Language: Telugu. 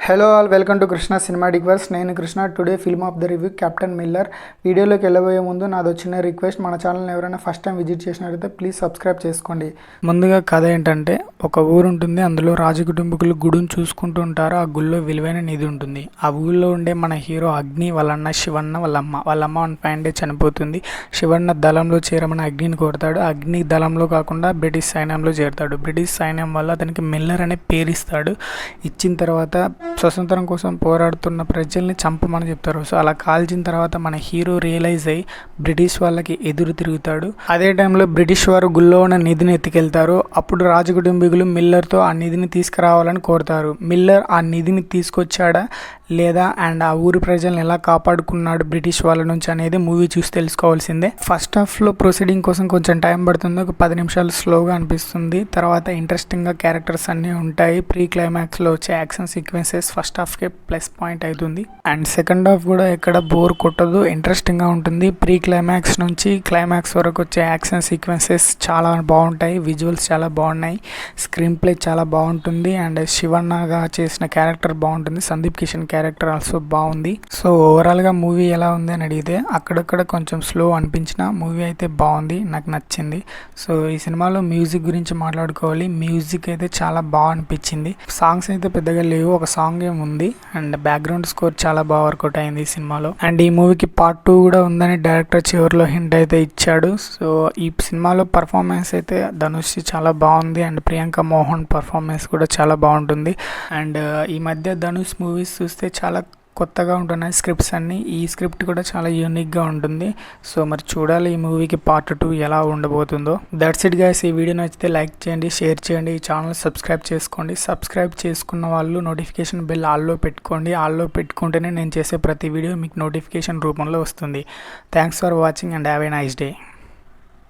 Hello all, welcome to Krishna cinematic verse. నేను Krishna. Today film of the review Captain Miller. వీడియోలోకి వెళ్ళబోయే ముందు నాదో చిన్న రిక్వెస్ట్, మన ఛానల్ని ఎవరైనా ఫస్ట్ టైం విజిట్ చేసినట్లయితే ప్లీజ్ సబ్స్క్రైబ్ చేసుకోండి. ముందుగా కథ ఏంటంటే, ఒక ఊరు ఉంటుంది. అందులో రాజ కుటుంబకులు గుడిని చూసుకుంటూ ఉంటారు. ఆ గుడిలో విలువైన నిధి ఉంటుంది. ఆ ఊళ్ళో ఉండే మన హీరో అగ్ని, వాళ్ళన్న శివన్న, వాళ్ళమ్మ వన్ ఫైన్ డే చనిపోతుంది. శివన్న దళంలో చేరమని అగ్నిని కోరుతాడు. అగ్ని దళంలో కాకుండా బ్రిటిష్ సైన్యంలో చేరుతాడు. బ్రిటిష్ సైన్యం వల్ల అతనికి మిల్లర్ అనే పేరు ఇస్తాడు. ఇచ్చిన తర్వాత స్వతంత్రం కోసం పోరాడుతున్న ప్రజల్ని చంపమని చెప్తారు. సో అలా కాల్చిన తర్వాత మన హీరో రియలైజ్ అయ్యి బ్రిటిష్ వాళ్ళకి ఎదురు తిరుగుతాడు. అదే టైంలో బ్రిటిష్ వారు గుళ్ళో ఉన్న నిధిని ఎత్తుకెళ్తారు. అప్పుడు రాజకుటుంబీకులు మిల్లర్తో ఆ నిధిని తీసుకురావాలని కోరుతారు. మిల్లర్ ఆ నిధిని తీసుకొచ్చాడా లేదా అండ్ ఆ ఊరి ప్రజల్ని ఎలా కాపాడుకున్నాడు బ్రిటిష్ వాళ్ళ నుంచి అనేది మూవీ చూసి తెలుసుకోవాల్సిందే. ఫస్ట్ హాఫ్లో ప్రొసీడింగ్ కోసం కొంచెం టైం పడుతుంది. ఒక 10 నిమిషాలు స్లోగా అనిపిస్తుంది. తర్వాత ఇంట్రెస్టింగ్గా క్యారెక్టర్స్ అన్నీ ఉంటాయి. ప్రీ క్లైమాక్స్లో వచ్చే యాక్షన్ సీక్వెన్సెస్ ఫస్ట్ హాఫ్కే ప్లస్ పాయింట్ అవుతుంది. అండ్ సెకండ్ హాఫ్ కూడా ఎక్కడ బోర్ కొట్టదు, ఇంట్రెస్టింగ్గా ఉంటుంది. ప్రీ క్లైమాక్స్ నుంచి క్లైమాక్స్ వరకు వచ్చే యాక్షన్ సీక్వెన్సెస్ చాలా బాగుంటాయి. విజువల్స్ చాలా బాగున్నాయి. స్క్రీన్ ప్లే చాలా బాగుంటుంది. అండ్ శివన్నగా చేసిన క్యారెక్టర్ బాగుంటుంది. సందీప్ కిషన్ క్యారెక్టర్ ఆల్సో బాగుంది. సో ఓవరాల్గా మూవీ ఎలా ఉంది అని అడిగితే అక్కడక్కడ కొంచెం స్లో అనిపించిన మూవీ అయితే బాగుంది, నాకు నచ్చింది. సో ఈ సినిమాలో మ్యూజిక్ గురించి మాట్లాడుకోవాలి. మ్యూజిక్ అయితే చాలా బాగా అనిపించింది. సాంగ్స్ అయితే పెద్దగా లేవు, ఒక సాంగ్ ఏముంది. అండ్ బ్యాక్గ్రౌండ్ స్కోర్ చాలా బాగా వర్కౌట్ అయింది ఈ సినిమాలో. అండ్ ఈ మూవీకి పార్ట్ 2 కూడా ఉందని డైరెక్టర్ చివరిలో హింట్ అయితే ఇచ్చాడు. సో ఈ సినిమాలో పర్ఫార్మెన్స్ అయితే ధనుష్ చాలా బాగుంది. అండ్ ప్రియాంక మోహన్ పర్ఫార్మెన్స్ కూడా చాలా బాగుంటుంది. అండ్ ఈ మధ్య ధనుష్ మూవీస్ చూస్తే చాలా కొత్తగా ఉంటున్నాయి స్క్రిప్ట్స్ అన్నీ. ఈ స్క్రిప్ట్ కూడా చాలా యూనిక్గా ఉంటుంది. సో మరి చూడాలి ఈ మూవీకి పార్ట్ 2 ఎలా ఉండబోతుందో. That's it guys. ఈ వీడియో నచ్చితే లైక్ చేయండి, షేర్ చేయండి, ఈ ఛానల్ సబ్స్క్రైబ్ చేసుకోండి. సబ్స్క్రైబ్ చేసుకున్న వాళ్ళు నోటిఫికేషన్ బెల్ ఆల్లో పెట్టుకోండి. ఆల్లో పెట్టుకుంటేనే నేను చేసే ప్రతి వీడియో మీకు నోటిఫికేషన్ రూపంలో వస్తుంది. Thanks for watching and have a nice day.